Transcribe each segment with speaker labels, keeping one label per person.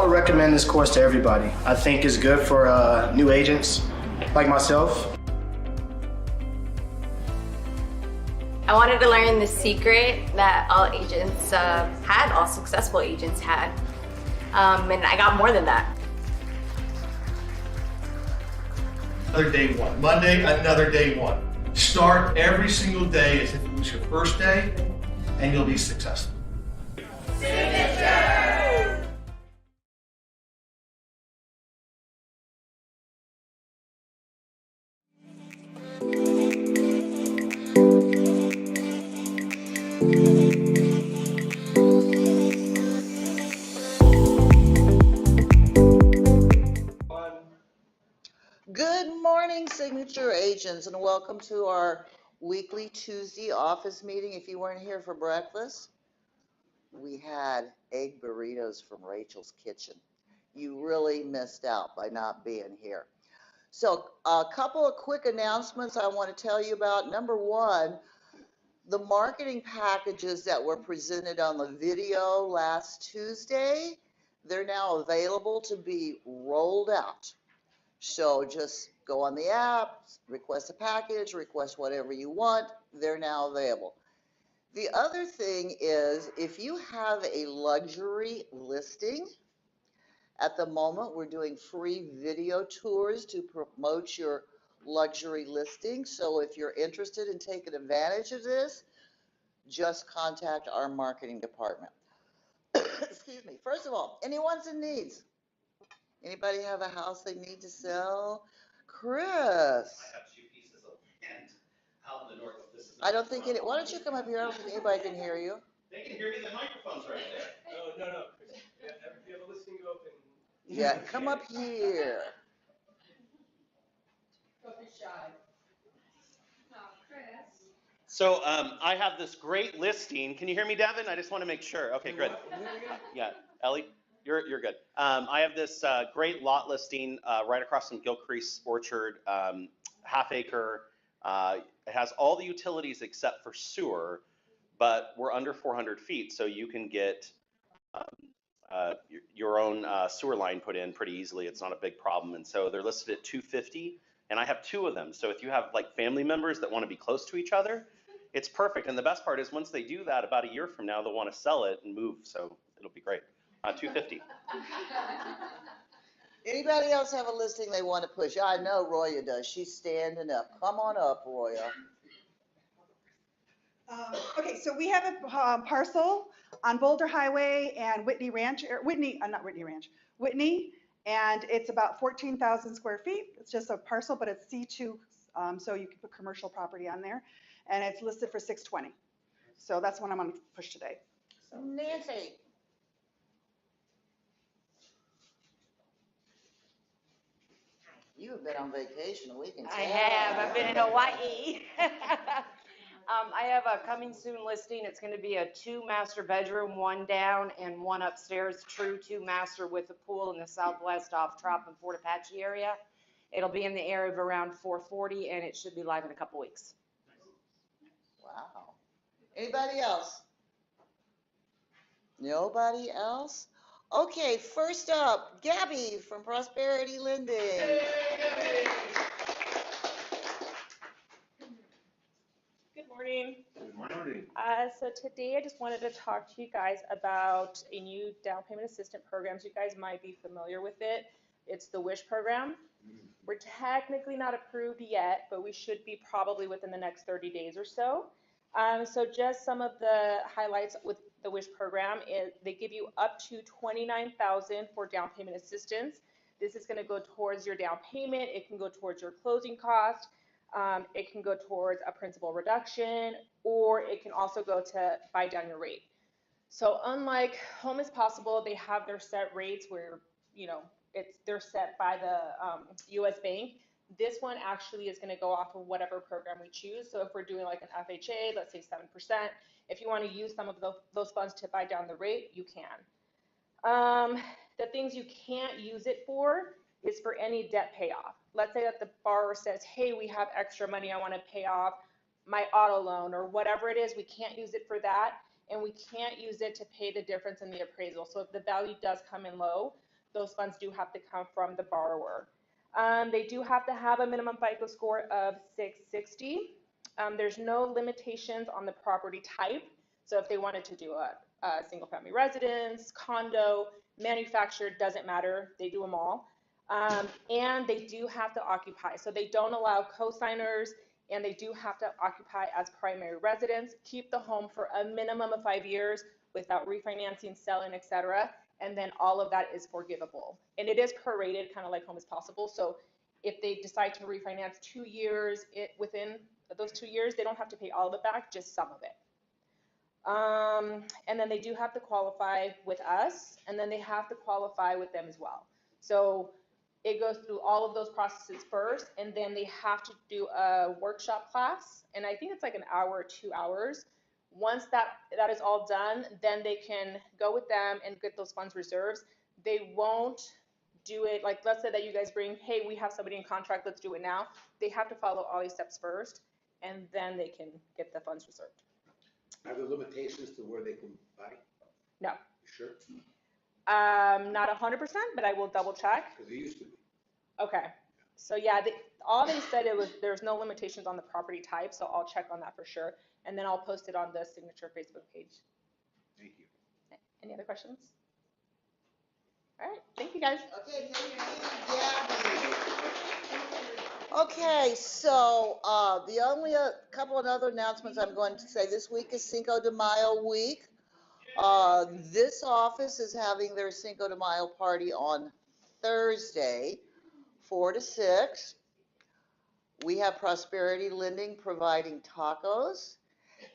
Speaker 1: would recommend this course to everybody. I think it's good for new agents like myself.
Speaker 2: I wanted to learn the secret that all agents had, all successful agents had, and I got more than that.
Speaker 3: Another day one. Monday, another day one. Start every single day as if it was your first day, and you'll be successful.
Speaker 4: Signature!
Speaker 5: Good morning, signature agents, and welcome to our weekly Tuesday office meeting. If you weren't here for breakfast, we had egg burritos from Rachel's Kitchen. You really missed out by not being here. So a couple of quick announcements I want to tell you about. Number one, the marketing packages that were presented on the video last Tuesday, they're now available to be rolled out. So just go on the app, request a package, request whatever you want. They're now available. The other thing is, if you have a luxury listing, at the moment we're doing free video tours to promote your luxury listing. So if you're interested in taking advantage of this, just contact our marketing department. Excuse me. First of all, any wants and needs? Anybody have a house they need to sell? Chris.
Speaker 6: I have 2 pieces of land out in the north. This is
Speaker 5: I don't think why don't you come up here? I don't think anybody can hear you.
Speaker 6: They can hear me. The microphone's right there.
Speaker 7: Oh, no. If you have a listing open.
Speaker 5: Yeah, come up here.
Speaker 4: Don't be shy.
Speaker 6: So I have this great listing. Can you hear me, Devin? I just want to make sure. Okay, good. Yeah, Ellie, you're good. I have this great lot listing right across from Gilcrease Orchard, half acre. It has all the utilities except for sewer, but we're under 400 feet, so you can get your own sewer line put in pretty easily. It's not a big problem, and so they're listed at 250, and I have 2 of them. So if you have like family members that want to be close to each other, it's perfect. And the best part is once they do that, about a year from now, they'll want to sell it and move. So it'll be great. 250.
Speaker 5: Anybody else have a listing they want to push? I know Roya does. She's standing up. Come on up, Roya.
Speaker 8: Okay, so we have a parcel on Boulder Highway and Whitney, and it's about 14,000 square feet. It's just a parcel, but it's C2, so you can put commercial property on there, and it's listed for $620. So that's what I'm going to push today. So.
Speaker 5: Nancy. You have been on vacation, we can tell.
Speaker 9: I have. I've been in Hawaii. I have a coming soon listing. It's going to be a 2 master bedroom, 1 down and 1 upstairs, true 2 master with a pool in the southwest off Trop and Fort Apache area. It'll be in the area of around 440, and it should be live in a couple weeks.
Speaker 5: Wow. Anybody else? Nobody else? Okay, first up, Gabby from Prosperity Lending.
Speaker 10: Good morning.
Speaker 3: Good morning.
Speaker 10: So today I just wanted to talk to you guys about a new down payment assistance program. You guys might be familiar with it. It's the WISH program. We're technically not approved yet, but we should be probably within the next 30 days or so. So just some of the highlights with the WISH program is they give you up to $29,000 for down payment assistance. This is going to go towards your down payment. It can go towards your closing cost. It can go towards a principal reduction, or it can also go to buy down your rate. So unlike Home is Possible, they have their set rates where, they're set by the U.S. Bank. This one actually is going to go off of whatever program we choose. So if we're doing like an FHA, let's say 7%, if you want to use some of those funds to buy down the rate, you can. The things you can't use it for is for any debt payoff. Let's say that the borrower says, hey, we have extra money, I want to pay off my auto loan or whatever it is. We can't use it for that, and we can't use it to pay the difference in the appraisal. So if the value does come in low, those funds do have to come from the borrower. They do have to have a minimum FICO score of 660. There's no limitations on the property type. So if they wanted to do a single family residence, condo, manufactured, doesn't matter, they do them all. And they do have to occupy. So they don't allow co-signers, and they do have to occupy as primary residents, keep the home for a minimum of 5 years without refinancing, selling, etc. And then all of that is forgivable. And it is prorated, kind of like Home is Possible. So if they decide to refinance 2 years, within those 2 years, they don't have to pay all of it back, just some of it. And then they do have to qualify with us, and then they have to qualify with them as well. So it goes through all of those processes first, and then they have to do a workshop class, and I think it's like an hour or 2 hours. Once that is all done, then they can go with them and get those funds reserves. They won't do it, like let's say that you guys bring, hey, we have somebody in contract, let's do it now. They have to follow all these steps first, and then they can get the funds reserved.
Speaker 4: Are there limitations to where they can buy?
Speaker 10: No.
Speaker 4: You sure?
Speaker 10: Not 100%, but I will double check.
Speaker 4: Because it used to be.
Speaker 10: Okay. So yeah, all they said there's no limitations on the property type, so I'll check on that for sure. And then I'll post it on the Signature Facebook page.
Speaker 4: Thank you.
Speaker 10: Any other questions? All right, thank you guys.
Speaker 5: Okay, thank you, Gabby. Okay, so the only couple of other announcements I'm going to say this week is Cinco de Mayo week. This office is having their Cinco de Mayo party on Thursday, 4 to 6. We have Prosperity Lending providing tacos.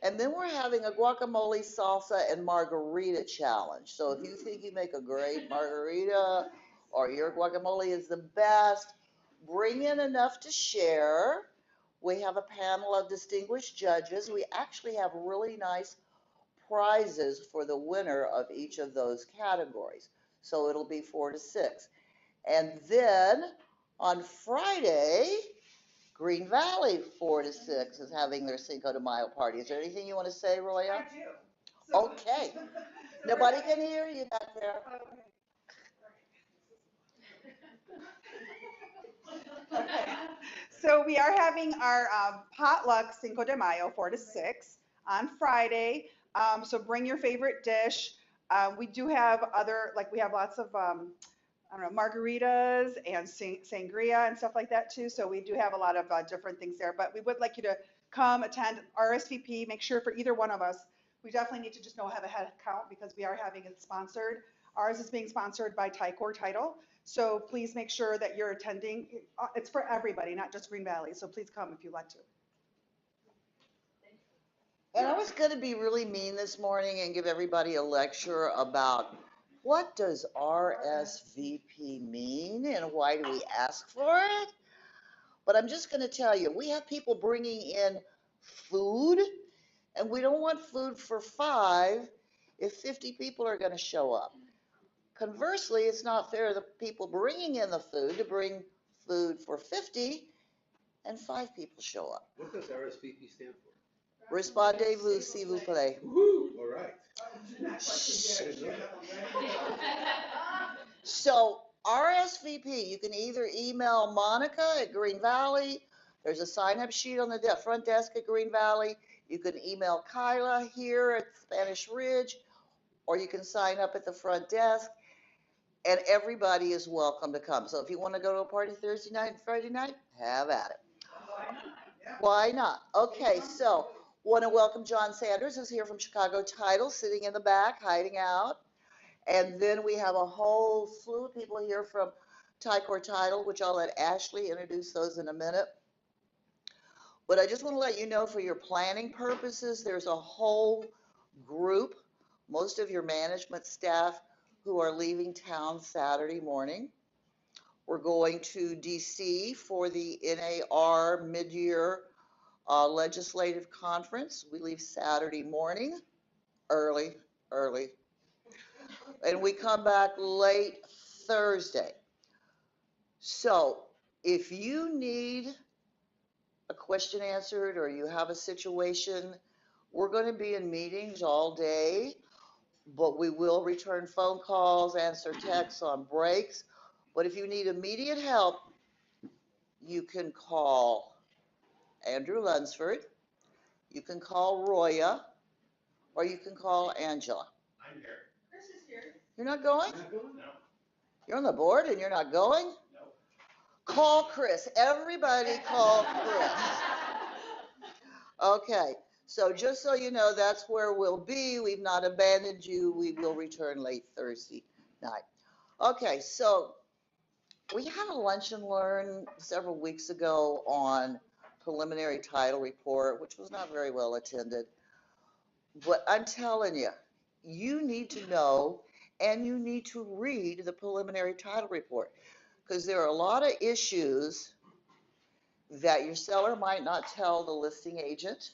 Speaker 5: And then we're having a guacamole, salsa, and margarita challenge. So if you think you make a great margarita or your guacamole is the best, bring in enough to share. We have a panel of distinguished judges. We actually have really nice prizes for the winner of each of those categories. So it'll be 4 to 6. And then on Friday, Green Valley 4 to 6 is having their Cinco de Mayo party. Is there anything you want to say, Roya?
Speaker 8: I do.
Speaker 5: Okay. Nobody can hear you back there.
Speaker 8: Okay. So we are having our potluck Cinco de Mayo 4 to 6 on Friday. So bring your favorite dish. We do have we have lots of I don't know, margaritas and sangria and stuff like that too. So we do have a lot of different things there, but we would like you to come attend, RSVP, make sure for either one of us. We definitely need to just have a head count because we are having it sponsored. Ours is being sponsored by Tiitle. So please make sure that you're attending. It's for everybody, not just Green Valley. So please come if you'd like to.
Speaker 5: And I was going to be really mean this morning and give everybody a lecture about what does RSVP mean and why do we ask for it? But I'm just going to tell you, we have people bringing in food, and we don't want food for 5 if 50 people are going to show up. Conversely, it's not fair to the people bringing in the food to bring food for 50 and 5 people show up.
Speaker 4: What does RSVP stand for?
Speaker 5: Respondez-vous, s'il vous plaît.
Speaker 4: Woohoo! All right.
Speaker 5: So RSVP, you can either email Monica at Green Valley. There's a sign-up sheet on the front desk at Green Valley. You can email Kyla here at Spanish Ridge, or you can sign up at the front desk. And everybody is welcome to come. So if you want to go to a party Thursday night and Friday night, have at it. Why not? Okay, so want to welcome John Sanders, who's here from Chicago Title, sitting in the back, hiding out. And then we have a whole slew of people here from Title, which I'll let Ashley introduce those in a minute. But I just want to let you know for your planning purposes, there's a whole group, most of your management staff, who are leaving town Saturday morning. We're going to DC for the NAR mid-year legislative conference. We leave Saturday morning, early. And we come back late Thursday. So if you need a question answered or you have a situation, we're going to be in meetings all day. but we will return phone calls, answer texts on breaks. But if you need immediate help, you can call Andrew Lunsford, you can call Roya, or you can call Angela.
Speaker 6: I'm here.
Speaker 5: You're not going?
Speaker 6: No.
Speaker 5: You're on the board and you're not going?
Speaker 6: No.
Speaker 5: Call Chris. Everybody call Chris. Okay, so just so you know, that's where we'll be. We've not abandoned you. We will return late Thursday night. Okay, so we had a lunch and learn several weeks ago on preliminary title report, which was not very well attended. But I'm telling you, you need to know and you need to read the preliminary title report because there are a lot of issues that your seller might not tell the listing agent.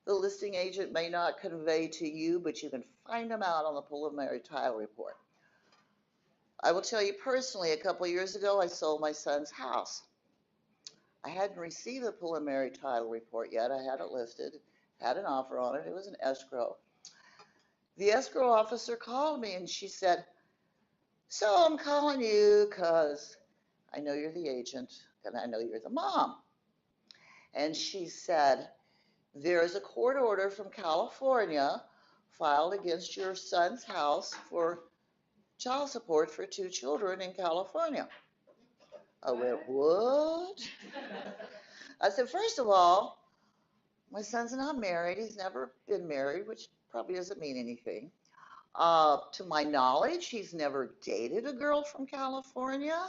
Speaker 5: The listing agent may not convey to you, but you can find them out on the preliminary title report. I will tell you personally, a couple of years ago, I sold my son's house. I hadn't received the preliminary title report yet. I had it listed, had an offer on it. It was an escrow. The escrow officer called me and she said, so I'm calling you because I know you're the agent and I know you're the mom. And she said, there is a court order from California filed against your son's house for child support for 2 children in California. I went, what? I said, first of all, my son's not married. He's never been married, which probably doesn't mean anything. To my knowledge, he's never dated a girl from California.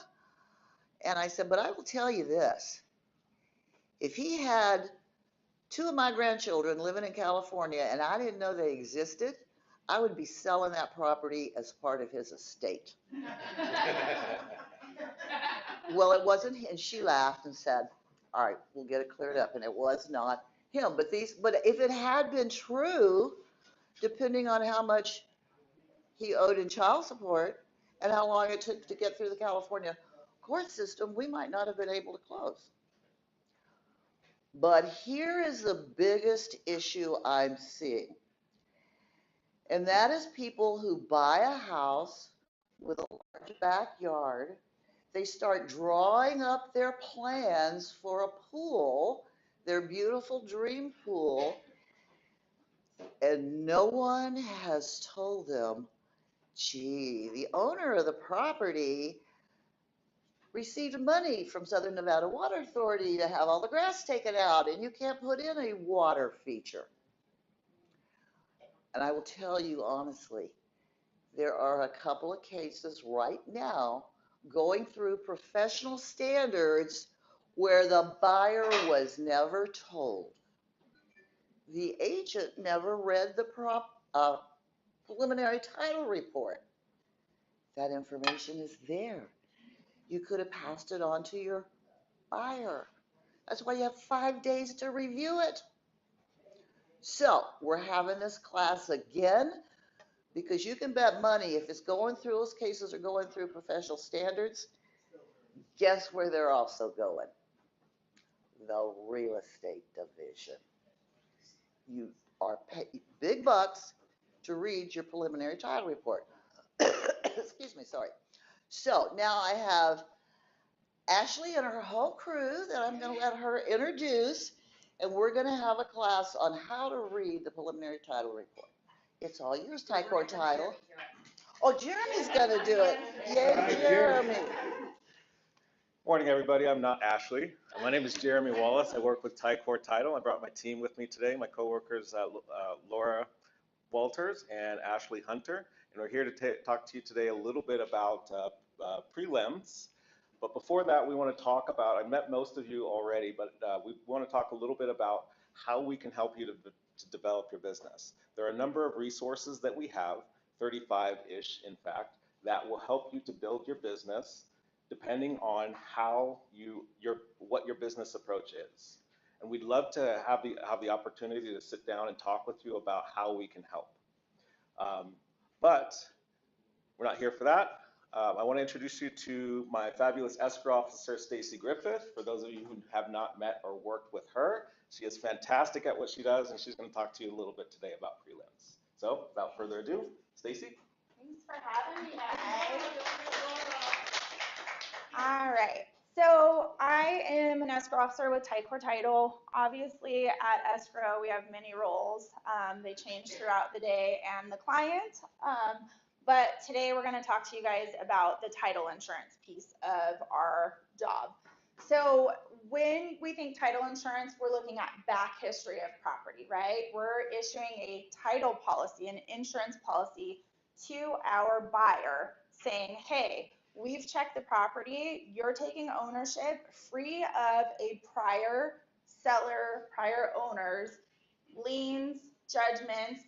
Speaker 5: And I said, but I will tell you this. If he had 2 of my grandchildren living in California and I didn't know they existed, I would be selling that property as part of his estate. Well, it wasn't, and she laughed and said, all right, we'll get it cleared up. And it was not him. But if it had been true, depending on how much he owed in child support and how long it took to get through the California court system, we might not have been able to close. But here is the biggest issue I'm seeing. And that is people who buy a house with a large backyard. They start drawing up their plans for a pool, their beautiful dream pool, and no one has told them, gee, the owner of the property received money from Southern Nevada Water Authority to have all the grass taken out, and you can't put in a water feature. And I will tell you honestly, there are a couple of cases right now going through professional standards where the buyer was never told. The agent never read the preliminary title report. That information is there. You could have passed it on to your buyer. That's why you have 5 days to review it. So we're having this class again because you can bet money if it's going through, those cases are going through professional standards, guess where they're also going? The real estate division. You are paying big bucks to read your preliminary title report. Excuse me, sorry. So now I have Ashley and her whole crew that I'm going to let her introduce, and we're going to have a class on how to read the preliminary title report. It's all yours, Tiitle Title. Oh, Jeremy's going to do it. Yay, Jeremy.
Speaker 11: Morning, everybody. I'm not Ashley. My name is Jeremy Wallace. I work with Tiitle Title. I brought my team with me today. My coworkers, Laura Walters and Ashley Hunter, and we're here to talk to you today a little bit about prelims. But before that, we want to talk about, I met most of you already, but we want to talk a little bit about how we can help you to develop your business. There are a number of resources that we have, 35-ish in fact, that will help you to build your business depending on what your business approach is. And we'd love to have the opportunity to sit down and talk with you about how we can help. But we're not here for that. I want to introduce you to my fabulous escrow officer, Stacy Griffith. For those of you who have not met or worked with her, she is fantastic at what she does, and she's going to talk to you a little bit today about prelims. So without further ado, Stacy.
Speaker 10: Thanks for having me, guys. All right. So I am an escrow officer with Tiitle. Obviously, at escrow, we have many roles. They change throughout the day and the client. But today we're going to talk to you guys about the title insurance piece of our job. So when we think title insurance, we're looking at back history of property, right? We're issuing a title policy, an insurance policy to our buyer saying, hey, we've checked the property, you're taking ownership free of a prior seller, prior owners, liens, judgments,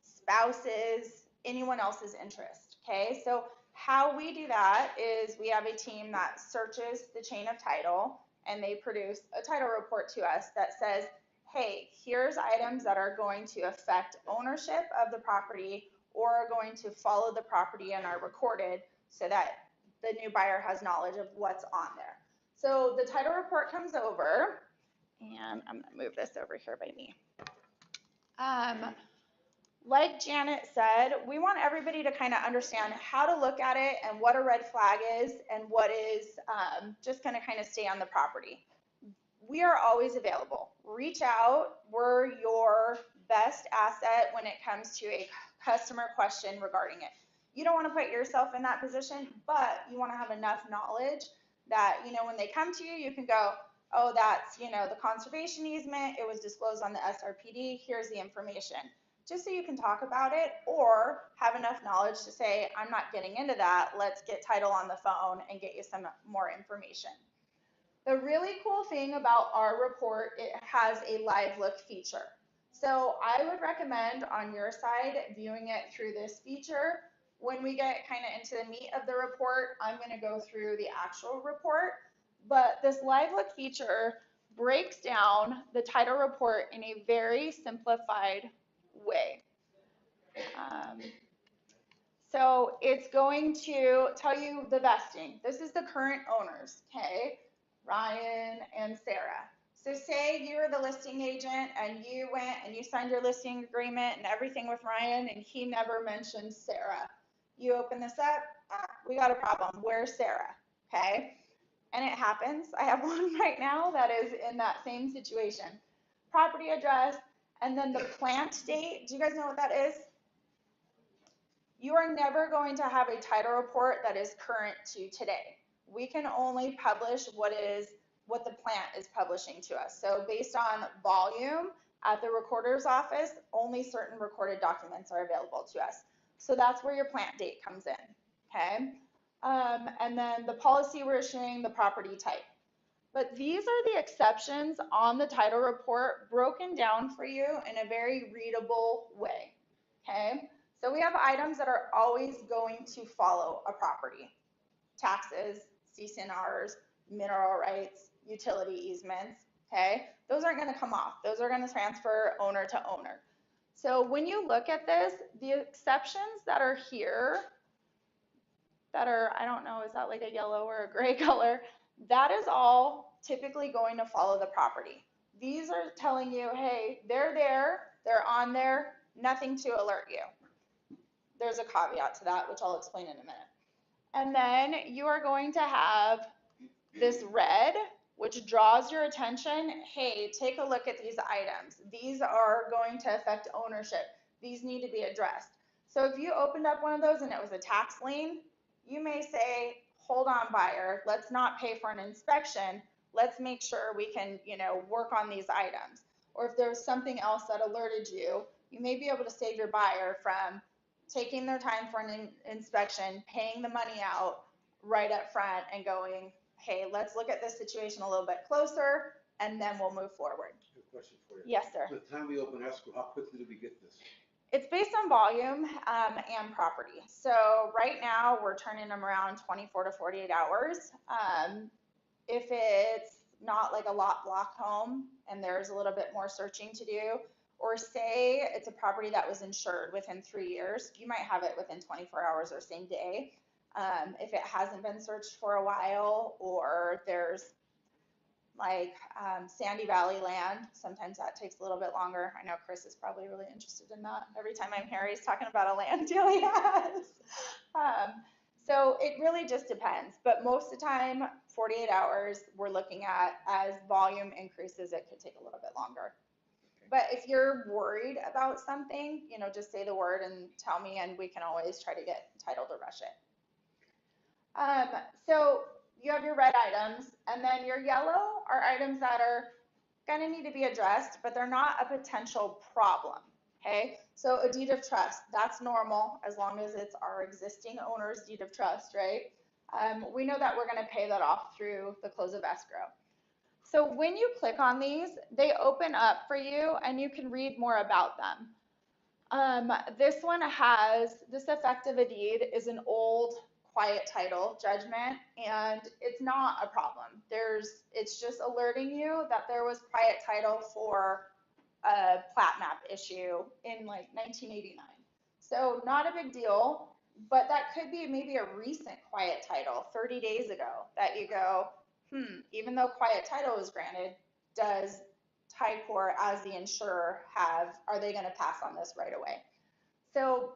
Speaker 10: spouses, anyone else's interest, okay? So how we do that is we have a team that searches the chain of title and they produce a title report to us that says, hey, here's items that are going to affect ownership of the property or are going to follow the property and are recorded so that the new buyer has knowledge of what's on there. So the title report comes over, and I'm gonna move this over here by me. Like Janet said, we want everybody to kind of understand how to look at it and what a red flag is and what is just going to kind of stay on the property. We are always available. Reach out. We're your best asset when it comes to a customer question regarding it. You don't want to put yourself in that position, but you want to have enough knowledge that, you know, when they come to you, you can go, oh, that's, you know, the conservation easement. It was disclosed on the SRPD. Here's the information. Just so you can talk about it or have enough knowledge to say, I'm not getting into that. Let's get title on the phone and get you some more information. The really cool thing about our report, it has a live look feature. So I would recommend on your side viewing it through this feature. When we get kind of into the meat of the report, I'm going to go through the actual report. But this live look feature breaks down the title report in a very simplified way. So it's going to tell you the vesting. This is the current owners, okay? Ryan and Sarah. So say you're the listing agent and you went and you signed your listing agreement and everything with Ryan and he never mentioned Sarah. You open this up, we got a problem. Where's Sarah? Okay? And it happens. I have one right now that is in that same situation. Property address, and then the plant date. Do you guys know what that is? You are never going to have a title report that is current to today. We can only publish what the plant is publishing to us. So based on volume at the recorder's office, only certain recorded documents are available to us. So that's where your plant date comes in, okay? And then the policy we're issuing, the property type. But these are the exceptions on the title report broken down for you in a very readable way, okay? So we have items that are always going to follow a property. Taxes, CC&Rs, mineral rights, utility easements, okay? Those aren't gonna come off. Those are gonna transfer owner to owner. So when you look at this, the exceptions that are here, that are, I don't know, is that like a yellow or a gray color? That is all typically going to follow the property. These are telling you, hey, they're there, they're on there, nothing to alert you. There's a caveat to that, which I'll explain in a minute. And then you are going to have this red, which draws your attention. Hey, take a look at these items. These are going to affect ownership. These need to be addressed. So if you opened up one of those and it was a tax lien, you may say, hold on, buyer, let's not pay for an inspection. Let's make sure we can, you know, work on these items. Or if there's something else that alerted you, you may be able to save your buyer from taking their time for an inspection, paying the money out right up front and going, hey, let's look at this situation a little bit closer and then we'll move forward.
Speaker 4: I have a question for you.
Speaker 10: Yes, sir.
Speaker 4: By the time we open escrow, how quickly do we get this?
Speaker 10: It's based on volume and property. So right now we're turning them around 24 to 48 hours. If it's not like a lot block home and there's a little bit more searching to do, or say it's a property that was insured within 3 years, you might have it within 24 hours or same day. If it hasn't been searched for a while or there's like Sandy Valley land. Sometimes that takes a little bit longer. I know Chris is probably really interested in that. Every time I'm here, he's talking about a land deal he has. So it really just depends. But most of the time, 48 hours we're looking at. As volume increases, it could take a little bit longer. But if you're worried about something, you know, just say the word and tell me, and we can always try to get title to rush it. So you have your red items, and then your yellow are items that are going to need to be addressed, but they're not a potential problem. Okay, so a deed of trust, that's normal as long as it's our existing owner's deed of trust, right? We know that we're going to pay that off through the close of escrow. So when you click on these, they open up for you and you can read more about them. This one has, this effect of a deed is an old quiet title judgment, and it's not a problem. It's just alerting you that there was quiet title for a plat map issue in like 1989. So not a big deal, but that could be maybe a recent quiet title 30 days ago that you go, even though quiet title was granted, does Tidecore as the insurer are they going to pass on this right away? So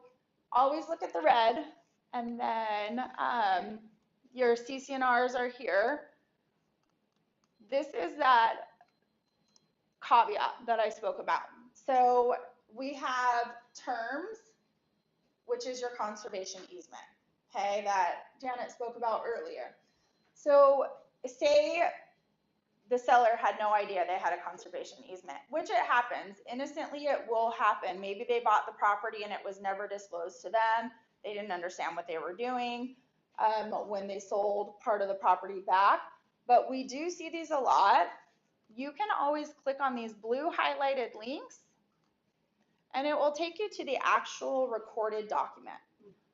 Speaker 10: always look at the red, and then your CC&Rs are here. This is that caveat that I spoke about. So we have terms, which is your conservation easement, okay, that Janet spoke about earlier. So say the seller had no idea they had a conservation easement, which it happens. Innocently, it will happen. Maybe they bought the property and it was never disclosed to them. They didn't understand what they were doing when they sold part of the property back. But we do see these a lot. You can always click on these blue highlighted links, and it will take you to the actual recorded document.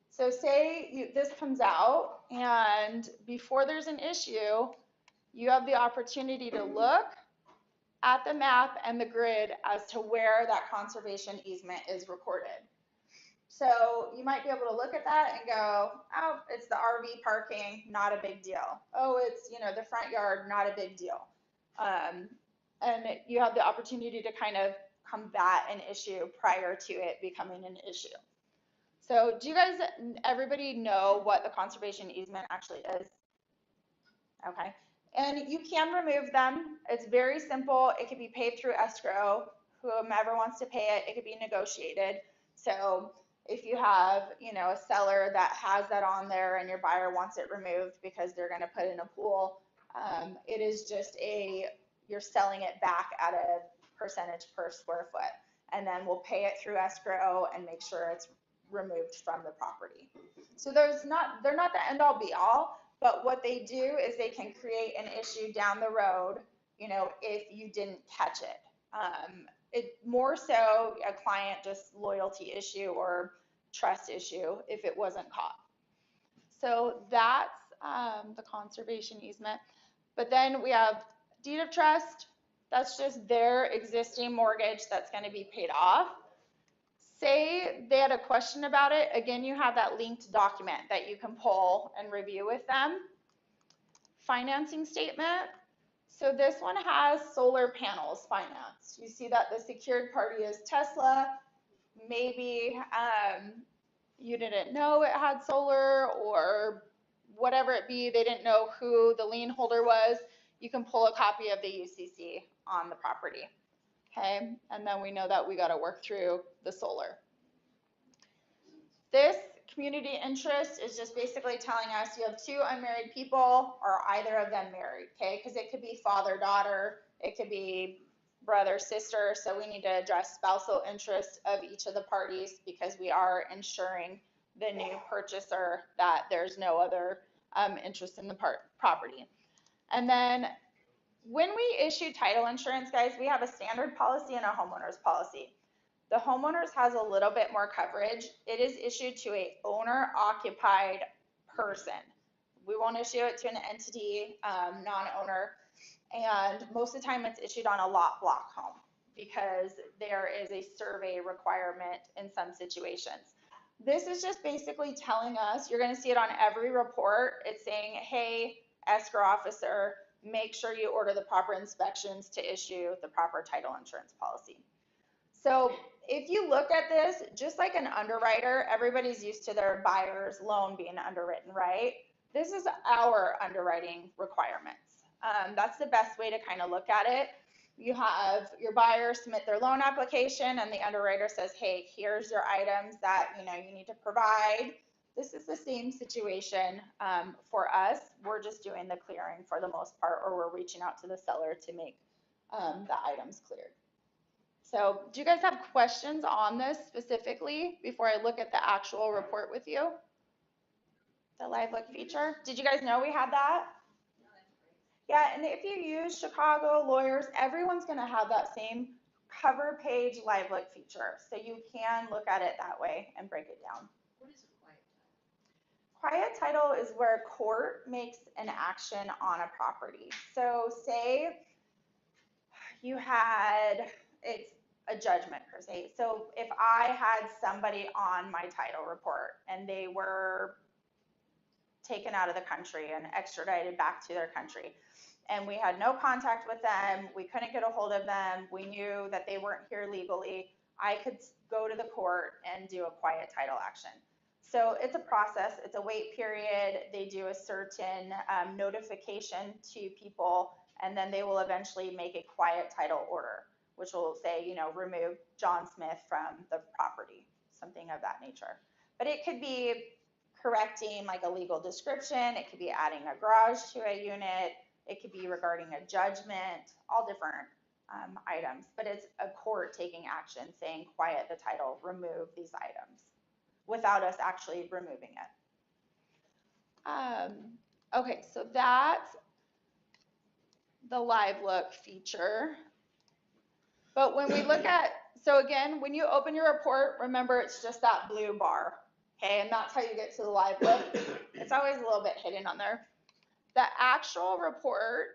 Speaker 10: So say this comes out, and before there's an issue, you have the opportunity to look at the map and the grid as to where that conservation easement is recorded. So you might be able to look at that and go, oh, it's the RV parking, not a big deal. Oh, it's, you know, the front yard, not a big deal. And you have the opportunity to kind of combat an issue prior to it becoming an issue. So do you guys, everybody know what the conservation easement actually is? Okay. And you can remove them. It's very simple. It can be paid through escrow. Whomever wants to pay it, it could be negotiated. So if you have, you know, a seller that has that on there and your buyer wants it removed because they're going to put in a pool, it is just you're selling it back at a percentage per square foot. And then we'll pay it through escrow and make sure it's removed from the property. So they're not the end all be all. But what they do is they can create an issue down the road, you know, if you didn't catch it. It more so a client just loyalty issue or trust issue if it wasn't caught. So that's the conservation easement. But then we have deed of trust. That's just their existing mortgage that's going to be paid off. Say they had a question about it, again, you have that linked document that you can pull and review with them. Financing statement. So this one has solar panels financed. You see that the secured party is Tesla. Maybe you didn't know it had solar, or whatever it be, they didn't know who the lien holder was. You can pull a copy of the UCC on the property. Okay, and then we know that we got to work through the solar. This community interest is just basically telling us you have two unmarried people, or either of them married, okay? Because it could be father, daughter, it could be brother, sister, so we need to address spousal interest of each of the parties because we are ensuring the new purchaser that there's no other interest in the property. And then when we issue title insurance, guys, we have a standard policy and a homeowner's policy. The homeowner's has a little bit more coverage. It is issued to a owner-occupied person. We won't issue it to an entity, non-owner, and most of the time it's issued on a lot block home because there is a survey requirement in some situations. This is just basically telling us, you're going to see it on every report, it's saying, hey, escrow officer,
Speaker 12: make sure you order the proper inspections to issue the proper title insurance policy. So if you look at this, just like an underwriter, everybody's used to their buyer's loan being underwritten, right? This is our underwriting requirements. That's the best way to kind of look at it. You have your buyer submit their loan application and the underwriter says, hey, here's your items that you need to provide. This is the same situation for us. We're just doing the clearing for the most part, or we're reaching out to the seller to make the items cleared. So do you guys have questions on this specifically before I look at the actual report with you? The live look feature. Did you guys know we had that? Yeah, and if you use Chicago lawyers, everyone's going to have that same cover page live look feature. So you can look at it that way and break it down.
Speaker 9: What is a quiet title?
Speaker 12: Quiet title is where court makes an action on a property. So say you had, it's a judgment per se. So if I had somebody on my title report and they were taken out of the country and extradited back to their country, and we had no contact with them, we couldn't get a hold of them, we knew that they weren't here legally, I could go to the court and do a quiet title action. So it's a process, it's a wait period, they do a certain notification to people, and then they will eventually make a quiet title order, which will say, remove John Smith from the property, something of that nature. But it could be correcting like a legal description, it could be adding a garage to a unit, it could be regarding a judgment, all different items. But it's a court taking action saying quiet the title, remove these items, without us actually removing it. Okay, so that's the live look feature. But when we look at, so again, when you open your report, remember it's just that blue bar, okay? And that's how you get to the live look. It's always a little bit hidden on there. The actual report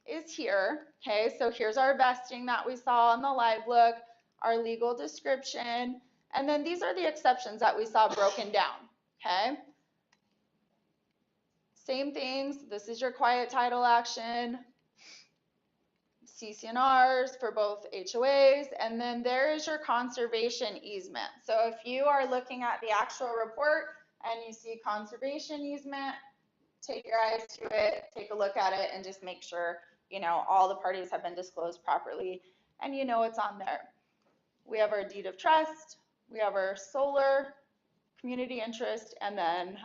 Speaker 12: is here, okay? So here's our vesting that we saw on the live look, our legal description, and then these are the exceptions that we saw broken down, okay? Same things, this is your quiet title action, CC&Rs for both HOAs, and then there is your conservation easement. So if you are looking at the actual report and you see conservation easement, take your eyes to it, take a look at it, and just make sure, all the parties have been disclosed properly and it's on there. We have our deed of trust, we have our solar, community interest, and then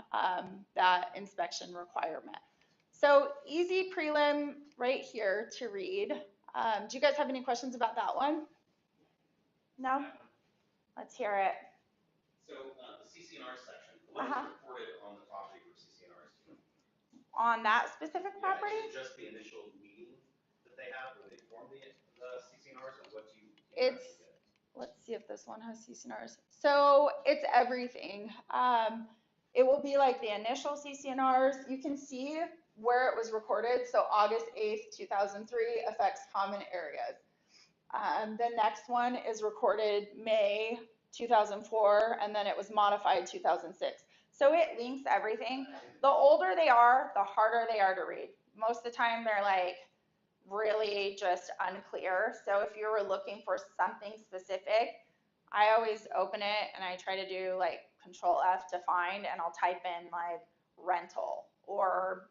Speaker 12: that inspection requirement. So easy prelim right here to read. Do you guys have any questions about that one? No? Let's hear it.
Speaker 6: So the CC&R section, what is reported on the property for CC&Rs?
Speaker 12: On that specific property?
Speaker 6: Is it just the initial meeting that they have when they form the CC&Rs, or what do you
Speaker 12: Let's see if this one has CC&Rs. So it's everything. It will be like the initial CC&Rs. You can see where it was recorded. So August 8th, 2003 affects common areas. The next one is recorded May 2004, and then it was modified 2006. So it links everything. The older they are, the harder they are to read. Most of the time they're like really just unclear. So if you were looking for something specific, I always open it and I try to do like Control F to find, and I'll type in like rental, or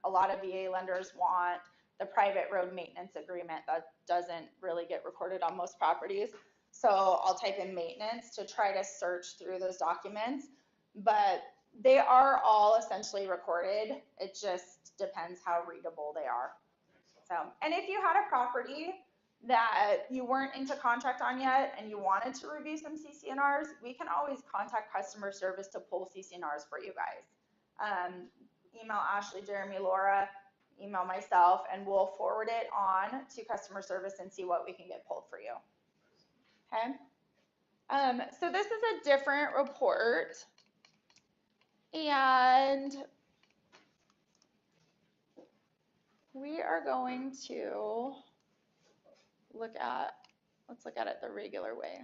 Speaker 12: a lot of VA lenders want the private road maintenance agreement that doesn't really get recorded on most properties. So I'll type in maintenance to try to search through those documents, but they are all essentially recorded. It just depends how readable they are. So, and if you had a property that you weren't into contract on yet and you wanted to review some CC&Rs, we can always contact customer service to pull CC&Rs for you guys. Email Ashley, Jeremy, Laura, email myself, and we'll forward it on to customer service and see what we can get pulled for you. Okay? So this is a different report, and we are going to let's look at it the regular way.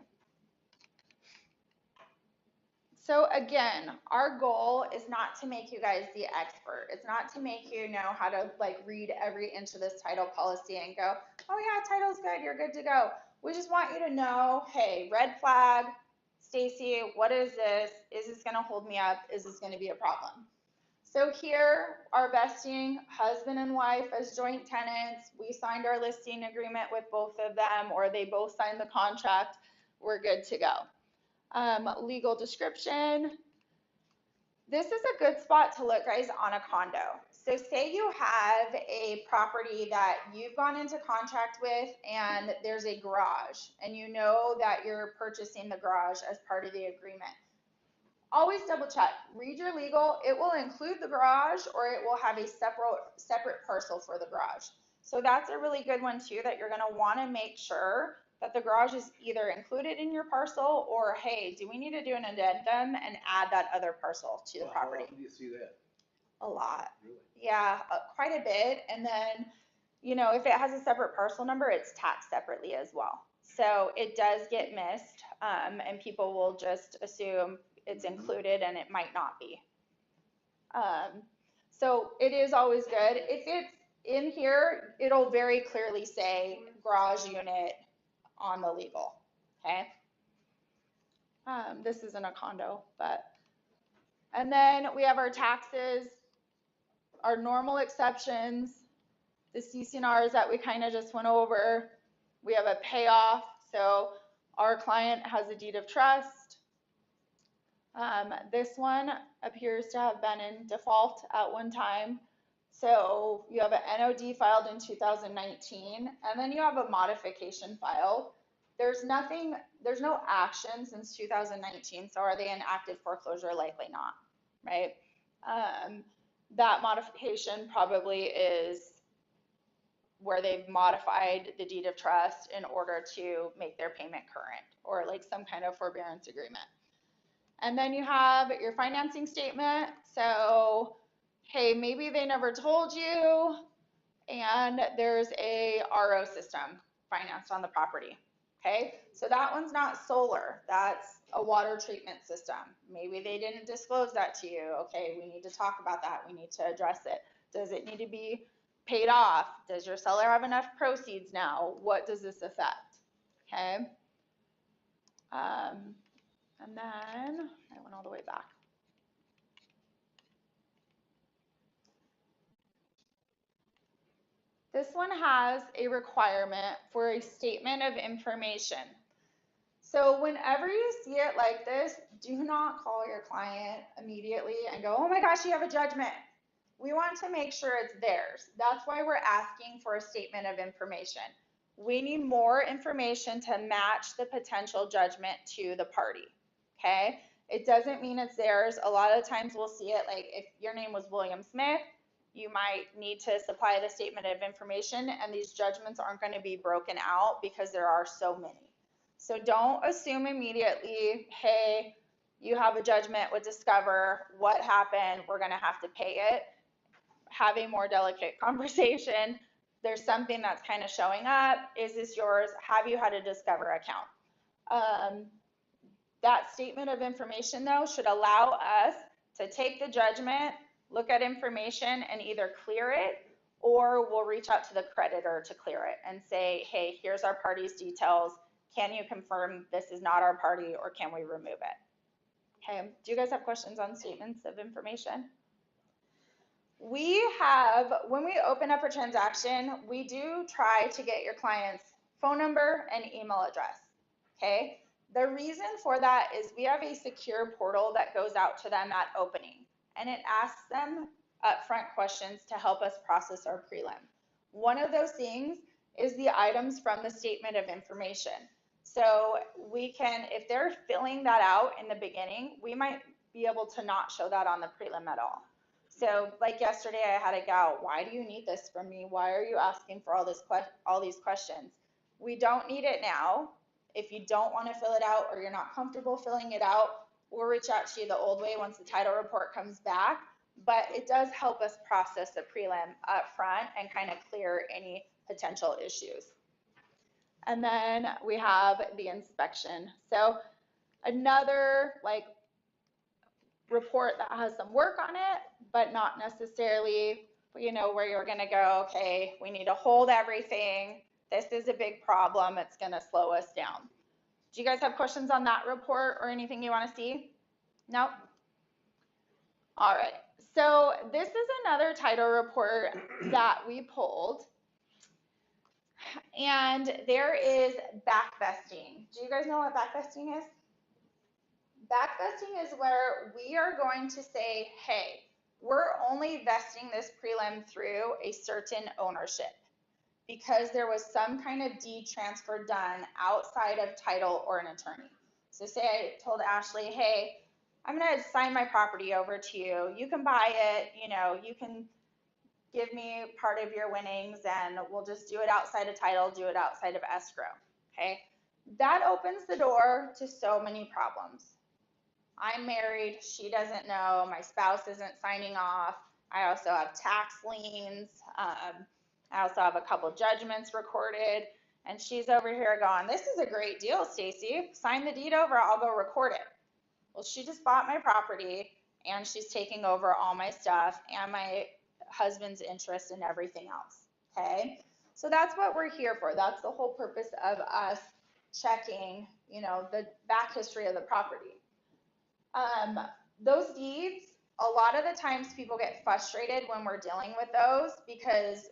Speaker 12: So again, our goal is not to make you guys the experts expert. It's not to make you know how to like read every inch of this title policy and go, oh yeah, title's good, you're good to go. We just want you to know, hey, red flag, Stacy, what is this? Is this going to hold me up? Is this going to be a problem? So here, our vesting, husband and wife as joint tenants, we signed our listing agreement with both of them, or they both signed the contract, we're good to go. Legal description. This is a good spot to look, guys, on a condo. So say you have a property that you've gone into contract with and there's a garage, and you know that you're purchasing the garage as part of the agreement. Always double check, read your legal, it will include the garage or it will have a separate parcel for the garage. So that's a really good one too, that you're gonna wanna make sure that the garage is either included in your parcel or, hey, do we need to do an addendum and add that other parcel to the property?
Speaker 4: How often do you see that?
Speaker 12: A lot.
Speaker 4: Really?
Speaker 12: Yeah, quite a bit. And then, you know, if it has a separate parcel number, it's taxed separately as well. So it does get missed, and people will just assume it's included and it might not be. So it is always good. If it's in here, it'll very clearly say garage unit on the legal, okay? This isn't a condo, but, and then we have our taxes, our normal exceptions, the CC&Rs that we kind of just went over. We have a payoff, so our client has a deed of trust. This one appears to have been in default at one time. So you have an NOD filed in 2019, and then you have a modification filed. There's no action since 2019, so are they in active foreclosure? Likely not, right? That modification probably is where they've modified the deed of trust in order to make their payment current, or like some kind of forbearance agreement. And then you have your financing statement. So, hey, maybe they never told you, and there's a RO system financed on the property. Okay, so that one's not solar, that's a water treatment system. Maybe they didn't disclose that to you. Okay, we need to talk about that. We need to address it. Does it need to be paid off? Does your seller have enough proceeds now? What does this affect? Okay. And then I went all the way back. This one has a requirement for a statement of information. So whenever you see it like this, do not call your client immediately and go, oh my gosh, you have a judgment. We want to make sure it's theirs. That's why we're asking for a statement of information. We need more information to match the potential judgment to the party, okay? It doesn't mean it's theirs. A lot of times we'll see it like if your name was William Smith, you might need to supply the statement of information, and these judgments aren't going to be broken out because there are so many. So don't assume immediately, hey, you have a judgment with Discover, what happened, we're going to have to pay it. Have a more delicate conversation. There's something that's kind of showing up. Is this yours? Have you had a Discover account? That statement of information, though, should allow us to take the judgment, look at information, and either clear it, or we'll reach out to the creditor to clear it and say, hey, here's our party's details. Can you confirm this is not our party, or can we remove it? Okay, do you guys have questions on statements of information? We have, when we open up a transaction, we do try to get your client's phone number and email address, okay? The reason for that is we have a secure portal that goes out to them at opening, and it asks them upfront questions to help us process our prelim. One of those things is the items from the statement of information. So we can, if they're filling that out in the beginning, we might be able to not show that on the prelim at all. So like yesterday, I had a gal, why do you need this from me? Why are you asking for all these questions? We don't need it now. If you don't want to fill it out or you're not comfortable filling it out, we'll reach out to you the old way once the title report comes back. But it does help us process the prelim up front and kind of clear any potential issues. And then we have the inspection. So another like report that has some work on it, but not necessarily, where you're gonna go, okay, we need to hold everything. This is a big problem. It's gonna slow us down. Do you guys have questions on that report or anything you wanna see? Nope. All right, so this is another title report that we pulled. And there is backvesting. Do you guys know what backvesting is? Backvesting is where we are going to say, hey, we're only vesting this prelim through a certain ownership because there was some kind of deed transfer done outside of title or an attorney. So say I told Ashley, hey, I'm going to sign my property over to you. You can buy it, you can give me part of your winnings and we'll just do it outside of title, do it outside of escrow, okay? That opens the door to so many problems. I'm married, she doesn't know, my spouse isn't signing off. I also have tax liens. I also have a couple judgments recorded, and she's over here going, this is a great deal, Stacy. Sign the deed over, I'll go record it. Well, she just bought my property, and she's taking over all my stuff and my husband's interest in everything else, okay? So that's what we're here for. That's the whole purpose of us checking, the back history of the property. Those deeds, a lot of the times people get frustrated when we're dealing with those because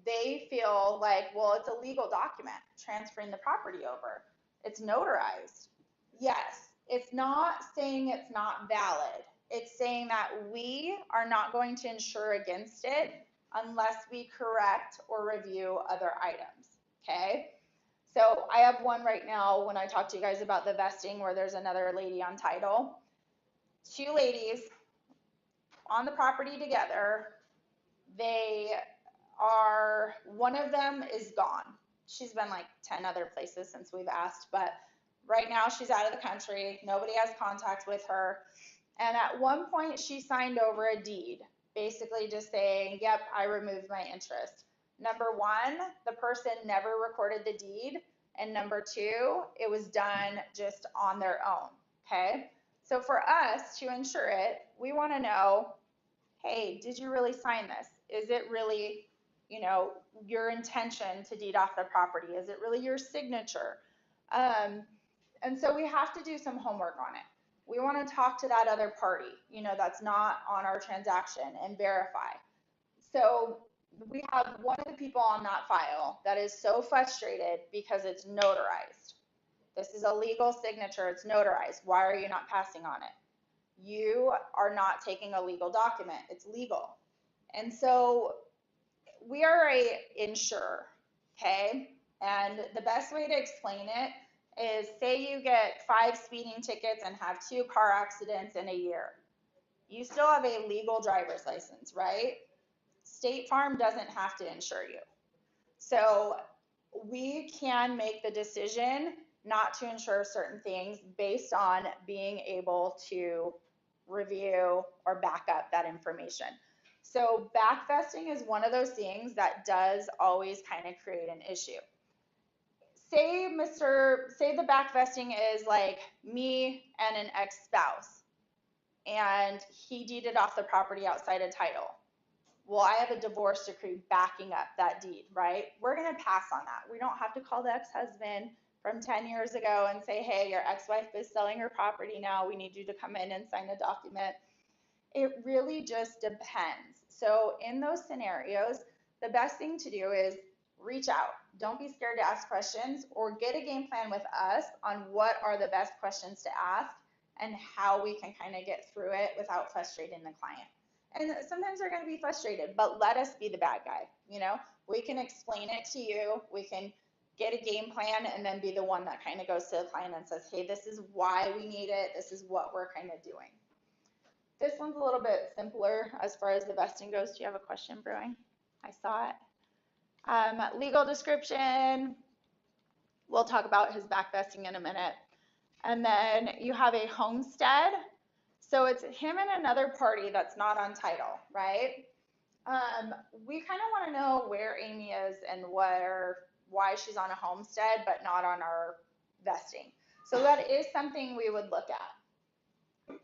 Speaker 12: they feel like, well, it's a legal document transferring the property over. It's notarized. Yes, it's not saying it's not valid. It's saying that we are not going to insure against it unless we correct or review other items, okay? So I have one right now when I talk to you guys about the vesting where there's another lady on title. Two ladies on the property together. One of them is gone. She's been like 10 other places since we've asked, but right now she's out of the country. Nobody has contact with her. And at one point she signed over a deed, basically just saying, yep, I removed my interest. Number one, the person never recorded the deed. And number two, it was done just on their own, okay? So for us to insure it, we want to know, hey, did you really sign this? Is it really, your intention to deed off the property? Is it really your signature? And so we have to do some homework on it. We want to talk to that other party, that's not on our transaction and verify. So we have one of the people on that file that is so frustrated because it's notarized. This is a legal signature, it's notarized. Why are you not passing on it? You are not taking a legal document, it's legal. And so we are a insurer, okay? And the best way to explain it is say you get 5 speeding tickets and have 2 car accidents in a year. You still have a legal driver's license, right? State Farm doesn't have to insure you. So we can make the decision not to insure certain things based on being able to review or back up that information. So backvesting is one of those things that does always kind of create an issue. Say the backvesting is like me and an ex-spouse, and he deeded off the property outside of title. Well, I have a divorce decree backing up that deed, right? We're going to pass on that. We don't have to call the ex-husband from 10 years ago and say, hey, your ex-wife is selling her property now. We need you to come in and sign a document. It really just depends. So in those scenarios, the best thing to do is reach out. Don't be scared to ask questions, or get a game plan with us on what are the best questions to ask and how we can kind of get through it without frustrating the client. And sometimes they're going to be frustrated, but let us be the bad guy. We can explain it to you. We can get a game plan and then be the one that kind of goes to the client and says, hey, this is why we need it. This is what we're kind of doing. This one's a little bit simpler as far as the vesting goes. Do you have a question, Brewing? I saw it. Legal description. We'll talk about his back vesting in a minute. And then you have a homestead. So it's him and another party that's not on title, right? We kind of want to know where Amy is and why she's on a homestead but not on our vesting. So that is something we would look at.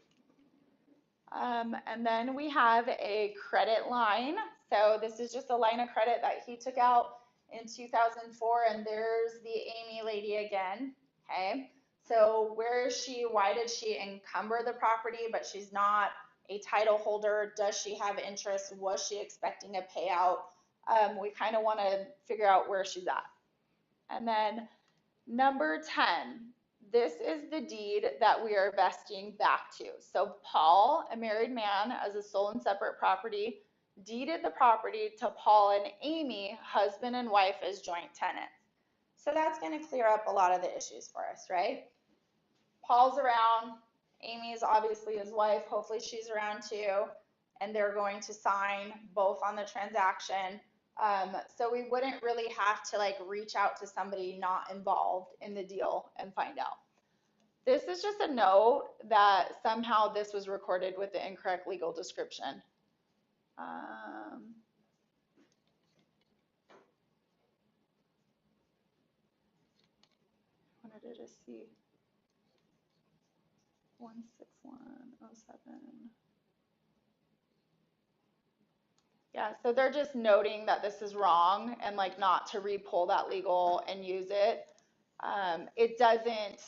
Speaker 12: And then we have a credit line. So this is just a line of credit that he took out in 2004, and there's the Amy lady again, okay? So where is she? Why did she encumber the property, but she's not a title holder? Does she have interest? Was she expecting a payout? We kind of want to figure out where she's at. And then number 10, this is the deed that we are vesting back to. So Paul, a married man, as a sole and separate property, deeded the property to Paul and Amy, husband and wife, as joint tenants. So that's going to clear up a lot of the issues for us, right? Paul's around, Amy is obviously his wife, hopefully she's around too, and they're going to sign both on the transaction. So we wouldn't really have to like reach out to somebody not involved in the deal and find out. This is just a note that somehow this was recorded with the incorrect legal description. Wanted to see 16107. Yeah, so they're just noting that this is wrong and like not to re-pull that legal and use it. It doesn't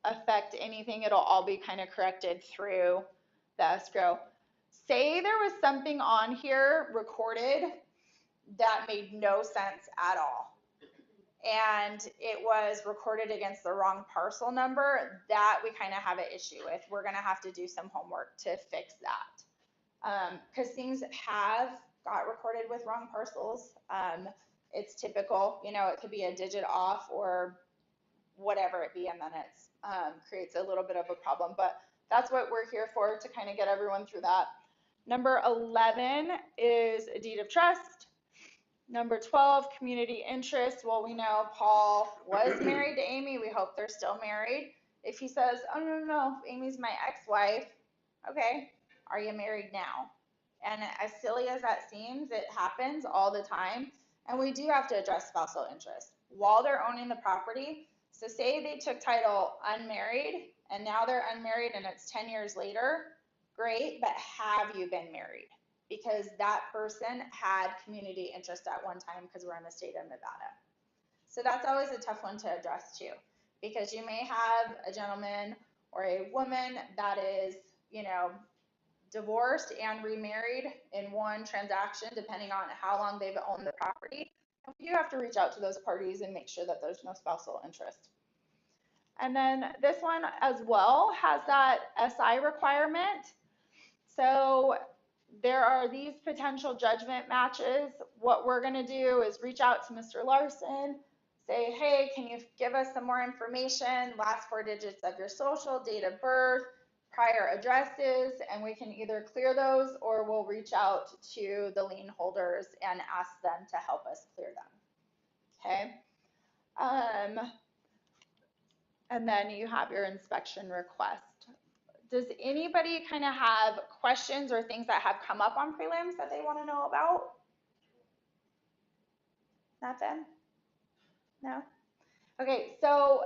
Speaker 12: affect anything. It'll all be kind of corrected through the escrow. Say there was something on here recorded that made no sense at all, and it was recorded against the wrong parcel number, that we kind of have an issue with. We're going to have to do some homework to fix that. Because things have got recorded with wrong parcels. It's typical, you know, it could be a digit off or whatever it be, and then it creates a little bit of a problem. But that's what we're here for, to kind of get everyone through that. Number 11 is a deed of trust. Number 12, community interest. Well, we know Paul was married to Amy. We hope they're still married. If he says, oh, no, Amy's my ex-wife, okay, are you married now? And as silly as that seems, it happens all the time. And we do have to address spousal interest while they're owning the property. So say they took title unmarried and now they're unmarried and it's 10 years later, great, but have you been married? Because that person had community interest at one time, because we're in the state of Nevada. So that's always a tough one to address too, because you may have a gentleman or a woman that is, you know, divorced and remarried in one transaction, depending on how long they've owned the property. And we do have to reach out to those parties and make sure that there's no spousal interest. And then this one as well has that SI requirement. So there are these potential judgment matches. What we're going to do is reach out to Mr. Larson, say, hey, can you give us some more information, last 4 digits of your social, date of birth, prior addresses, and we can either clear those or we'll reach out to the lien holders and ask them to help us clear them. Okay. And then you have your inspection request. Does anybody kind of have questions or things that have come up on prelims that they want to know about? Nothing? No? Okay, so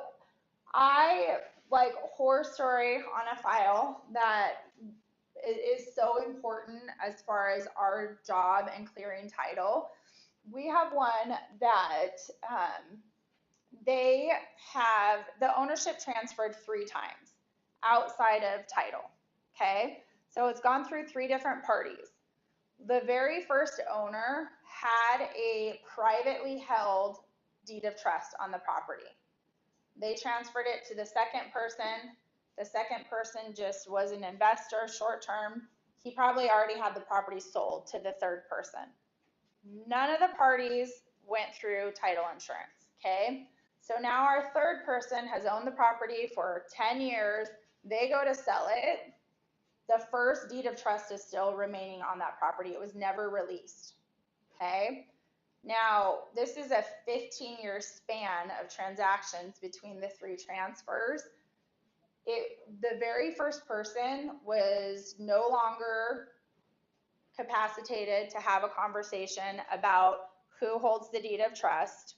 Speaker 12: I like horror story on a file that is so important as far as our job and clearing title. We have one that they have the ownership transferred 3 times outside of title, okay? So it's gone through 3 different parties. The very first owner had a privately held deed of trust on the property. They transferred it to the second person. The second person just was an investor, short term. He probably already had the property sold to the third person. None of the parties went through title insurance, okay? So now our third person has owned the property for 10 years. They go to sell it. The first deed of trust is still remaining on that property. It was never released, okay? Now, this is a 15-year span of transactions between the 3 transfers. The very first person was no longer capacitated to have a conversation about who holds the deed of trust.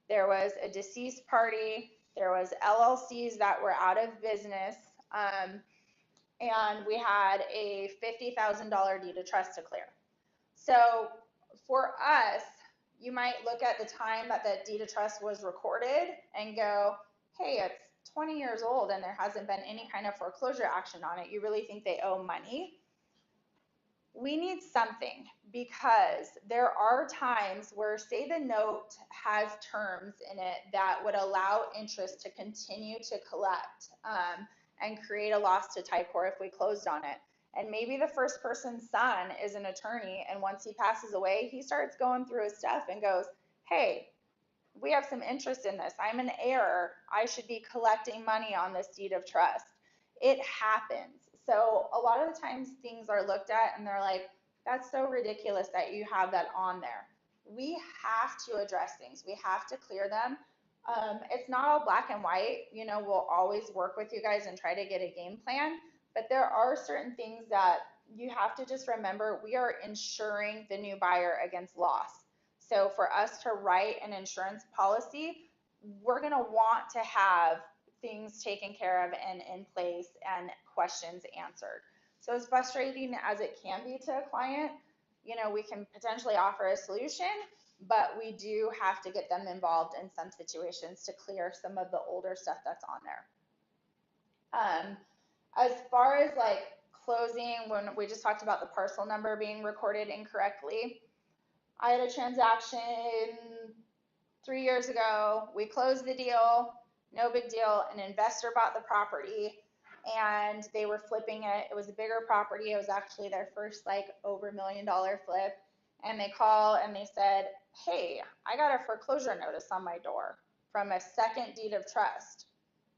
Speaker 12: There was a deceased party. There was LLCs that were out of business. and we had a $50,000 deed of trust to clear. So for us, you might look at the time that the deed of trust was recorded and go, hey, it's 20 years old and there hasn't been any kind of foreclosure action on it. You really think they owe money? We need something, because there are times where, say, the note has terms in it that would allow interest to continue to collect and create a loss to Tiitle if we closed on it. And maybe the first person's son is an attorney, and once he passes away, he starts going through his stuff and goes, hey, we have some interest in this. I'm an heir. I should be collecting money on this deed of trust. It happens. So a lot of the times things are looked at and they're like, that's so ridiculous that you have that on there. We have to address things. We have to clear them. It's not all black and white. You know, we'll always work with you guys and try to get a game plan, but there are certain things that you have to just remember. We are insuring the new buyer against loss. So for us to write an insurance policy, we're going to want to have things taken care of and in place and questions answered. So as frustrating as it can be to a client, you know, we can potentially offer a solution, but we do have to get them involved in some situations to clear some of the older stuff that's on there. As far as like closing, when we just talked about the parcel number being recorded incorrectly, I had a transaction 3 years ago. We closed the deal, no big deal. An investor bought the property and they were flipping it. It was a bigger property. It was actually their first like over $1 million flip. And they call and they said, hey, I got a foreclosure notice on my door from a second deed of trust.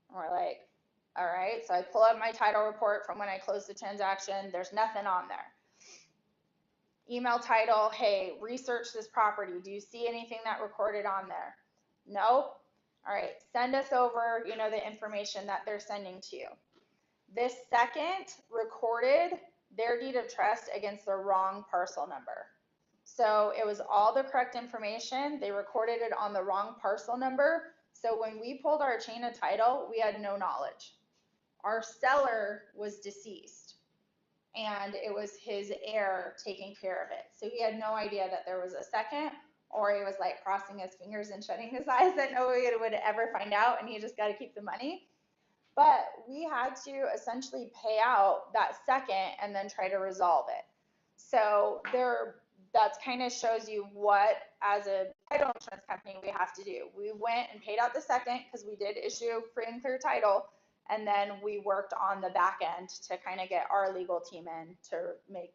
Speaker 12: And we're like, all right. So I pull up my title report from when I closed the transaction. There's nothing on there. Email title, hey, research this property. Do you see anything that recorded on there? No? All right, send us over, you know, the information that they're sending to you. This second recorded their deed of trust against the wrong parcel number. So it was all the correct information. They recorded it on the wrong parcel number. So when we pulled our chain of title, we had no knowledge. Our seller was deceased, and it was his heir taking care of it. So he had no idea that there was a second, or he was like crossing his fingers and shutting his eyes that nobody would ever find out, and he just got to keep the money. But we had to essentially pay out that second and then try to resolve it. So that kind of shows you what, as a title insurance company, we have to do. We went and paid out the second because we did issue free and clear title. And then we worked on the back end to kind of get our legal team in to make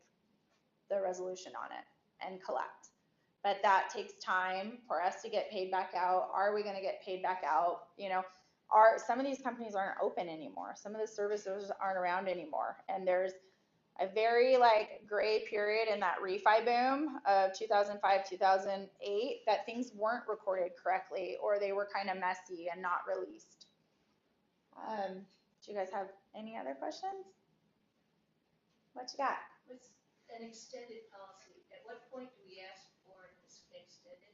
Speaker 12: the resolution on it and collect. But that takes time for us to get paid back out. Are we going to get paid back out? You know, some of these companies aren't open anymore. Some of the services aren't around anymore. And there's a very like gray period in that refi boom of 2005, 2008 that things weren't recorded correctly, or they were kind of messy and not released. Do you guys have any other questions? What you got?
Speaker 13: What's an extended policy? At what point do we ask for it extended?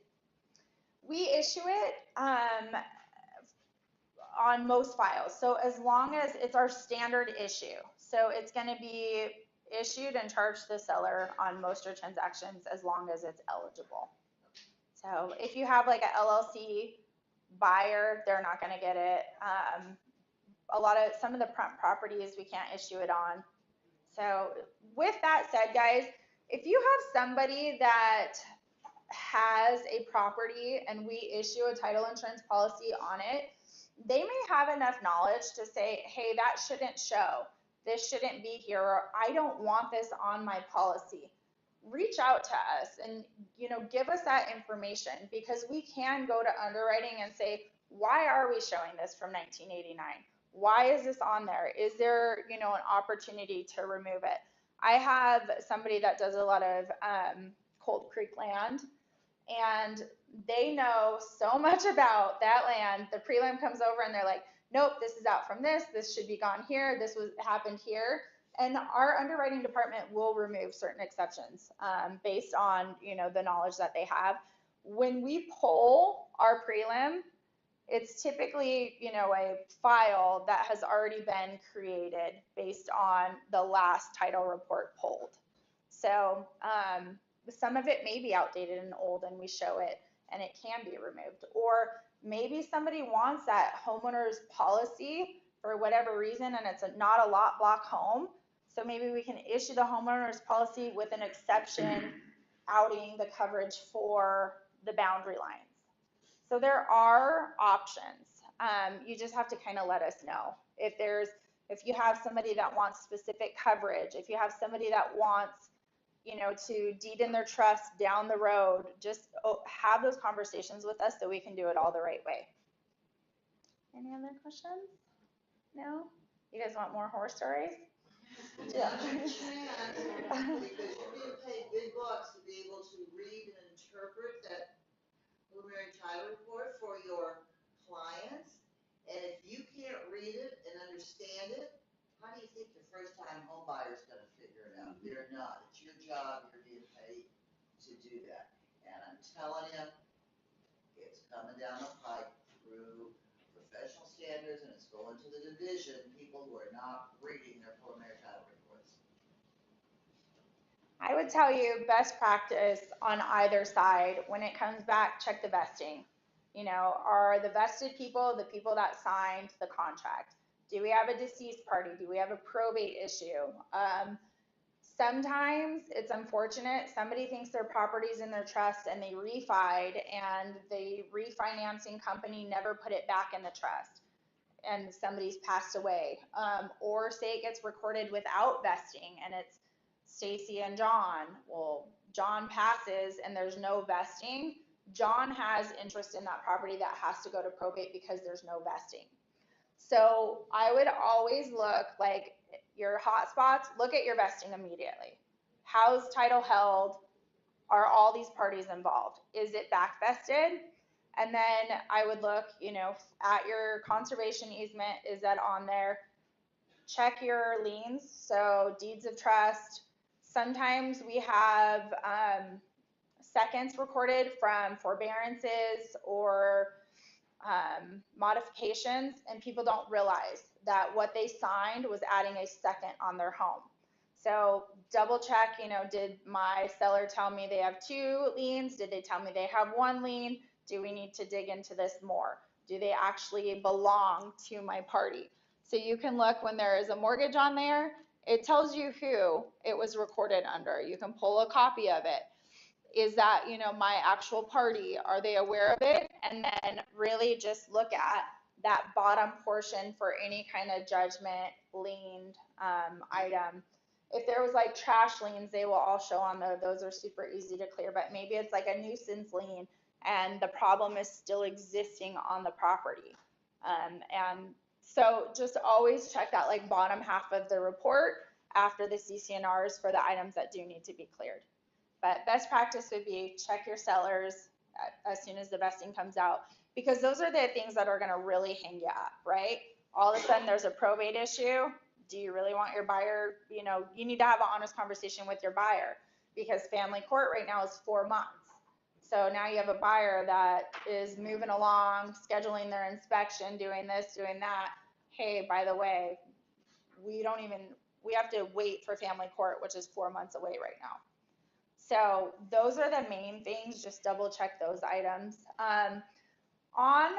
Speaker 12: We issue it on most files. So as long as it's our standard issue. So it's going to be issued and charged to the seller on most of your transactions as long as it's eligible. So if you have like a LLC buyer, they're not going to get it. Some of the properties we can't issue it on. So with that said, guys, if you have somebody that has a property and we issue a title insurance policy on it, they may have enough knowledge to say, hey, that shouldn't show. This shouldn't be here, or I don't want this on my policy. Reach out to us and, you know, give us that information, because we can go to underwriting and say, why are we showing this from 1989? Why is this on there? Is there, you know, an opportunity to remove it? I have somebody that does a lot of Cold Creek land, and they know so much about that land. The prelim comes over and they're like, nope, this is out from this should be gone here, this happened here. And our underwriting department will remove certain exceptions based on, you know, the knowledge that they have. When we pull our prelim, it's typically, you know, a file that has already been created based on the last title report pulled. So some of it may be outdated and old and we show it and it can be removed. Or maybe somebody wants that homeowner's policy for whatever reason and it's not a lot block home. So maybe we can issue the homeowner's policy with an exception outing the coverage for the boundary lines. So there are options. You just have to kind of let us know. If you have somebody that wants specific coverage, if you have somebody that wants, you know, to deed in their trust down the road, just have those conversations with us so we can do it all the right way. Any other questions? No? You guys want more horror stories? Yeah.
Speaker 5: You can, because you're being paid big bucks to be able to read and interpret that preliminary title report for your clients. And if you can't read it and understand it, how do you think the first-time home buyer is going to figure it out? They're not. It's your job. You're being paid to do that. And I'm telling you, it's coming down the pipe through professional standards, and it's going to the division, people who are not reading their preliminary title reports.
Speaker 12: I would tell you best practice on either side. When it comes back, check the vesting. You know, are the vested people the people that signed the contract? Do we have a deceased party? Do we have a probate issue? Sometimes it's unfortunate. Somebody thinks their property's in their trust and they refied and the refinancing company never put it back in the trust and somebody's passed away. Or say it gets recorded without vesting and it's Stacy and John. Well, John passes and there's no vesting. John has interest in that property that has to go to probate because there's no vesting. So I would always look, like your hot spots, look at your vesting immediately. How's title held? Are all these parties involved? Is it back vested? And then I would look, you know, at your conservation easement, is that on there? Check your liens, so deeds of trust. Sometimes we have seconds recorded from forbearances or modifications, and people don't realize that what they signed was adding a second on their home. So double check, you know, did my seller tell me they have 2 liens? Did they tell me they have 1 lien? Do we need to dig into this more? Do they actually belong to my party? So you can look when there is a mortgage on there, it tells you who it was recorded under. You can pull a copy of it. Is that, you know, my actual party? Are they aware of it? And then really just look at that bottom portion for any kind of judgment, liened item. If there was like trash liens, they will all show on there. Those are super easy to clear, but maybe it's like a nuisance lien and the problem is still existing on the property. And so just always check that like bottom half of the report after the CC&Rs for the items that do need to be cleared. But best practice would be check your sellers as soon as the vesting comes out, because those are the things that are going to really hang you up, right? All of a sudden there's a probate issue. Do you really want your buyer, you know, you need to have an honest conversation with your buyer, because family court right now is 4 months. So now you have a buyer that is moving along, scheduling their inspection, doing this, doing that. Hey, by the way, we have to wait for family court, which is 4 months away right now. So those are the main things, just double check those items. On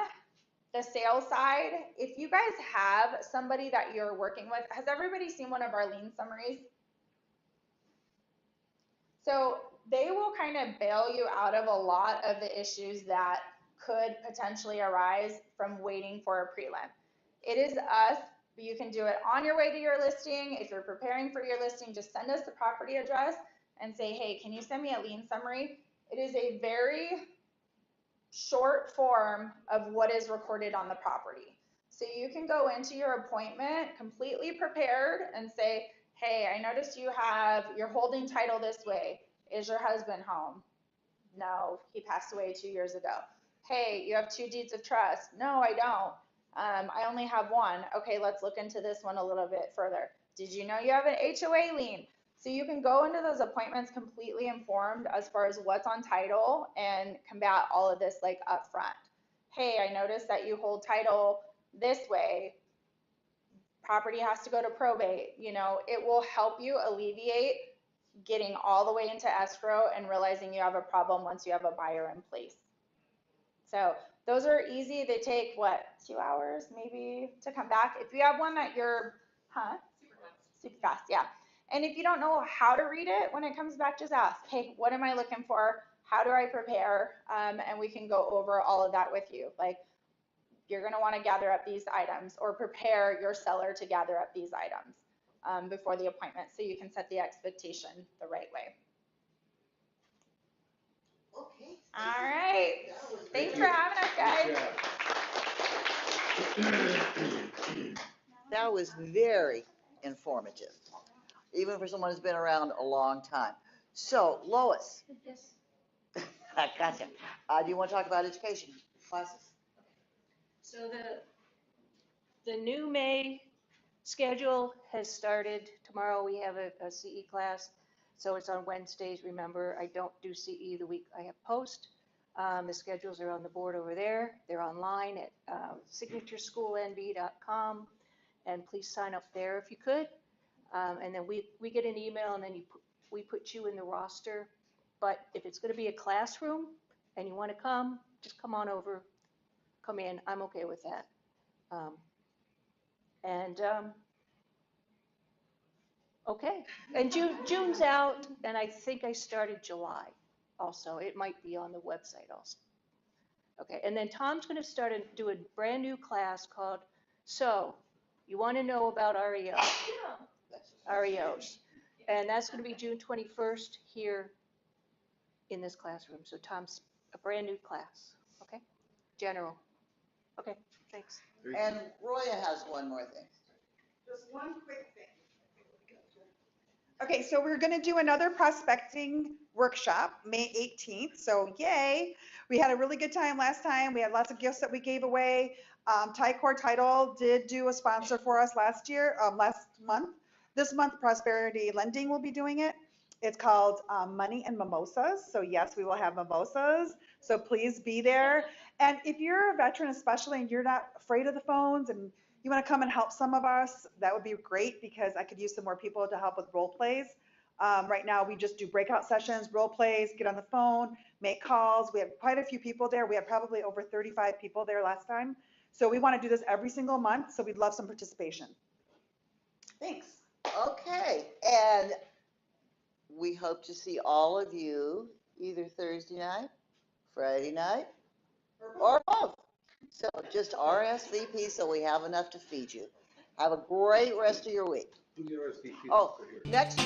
Speaker 12: the sales side, if you guys have somebody that you're working with, has everybody seen one of our lien summaries? So they will kind of bail you out of a lot of the issues that could potentially arise from waiting for a prelim. It is us. You can do it on your way to your listing. If you're preparing for your listing, just send us the property address and say, hey, can you send me a lien summary? It is a very short form of what is recorded on the property. So you can go into your appointment completely prepared and say, hey, I noticed you're holding title this way. Is your husband home? No, he passed away 2 years ago. Hey, you have 2 deeds of trust. No, I don't. I only have 1. Okay, let's look into this one a little bit further. Did you know you have an HOA lien? So you can go into those appointments completely informed as far as what's on title and combat all of this like up front. hey, I noticed that you hold title this way. Property has to go to probate. You know, it will help you alleviate getting all the way into escrow and realizing you have a problem once you have a buyer in place. So those are easy. They take, what, 2 hours maybe to come back? If you have one that you're, super fast, yeah. And if you don't know how to read it, when it comes back, just ask, hey, what am I looking for? How do I prepare? And we can go over all of that with you. Like, you're going to want to gather up these items, or prepare your seller to gather up these items before the appointment, so you can set the expectation the right way.
Speaker 5: Okay.
Speaker 12: All right. Thanks for having us, guys.
Speaker 5: That was very informative, even for someone who's been around a long time. So, Lois.
Speaker 13: Yes.
Speaker 5: I gotcha. Do you want to talk about education classes?
Speaker 13: So the new May schedule has started. Tomorrow we have a CE class, so it's on Wednesdays. Remember, I don't do CE the week I have post. The schedules are on the board over there. They're online at signatureschoolnv.com, and please sign up there if you could. And then we get an email, and then we put you in the roster. But if it's going to be a classroom and you want to come, just come on over, come in. I'm okay with that. Okay, and June's out, and I think I started July also. It might be on the website also. Okay, and then Tom's going to do a brand new class called So You Want to Know About REOs. And that's going to be June 21st here in this classroom. So Tom's a brand new class, okay? General. Okay, thanks.
Speaker 5: And Roya has one more thing.
Speaker 8: Just one quick thing. Okay, so we're going to do another prospecting workshop May 18th. So yay. We had a really good time last time. We had lots of gifts that we gave away. Tiitle did do a sponsor for us last month. This month, Prosperity Lending will be doing it. It's called Money and Mimosas. So yes, we will have mimosas. So please be there. And if you're a veteran especially, and you're not afraid of the phones, and you want to come and help some of us, that would be great, because I could use some more people to help with role plays. Right now, we just do breakout sessions, role plays, get on the phone, make calls. We have quite a few people there. We had probably over 35 people there last time. So we want to do this every single month, so we'd love some participation. Thanks.
Speaker 5: Okay, and we hope to see all of you either Thursday night, Friday night, or both. So just RSVP so we have enough to feed you. Have a great rest of your week. Oh, next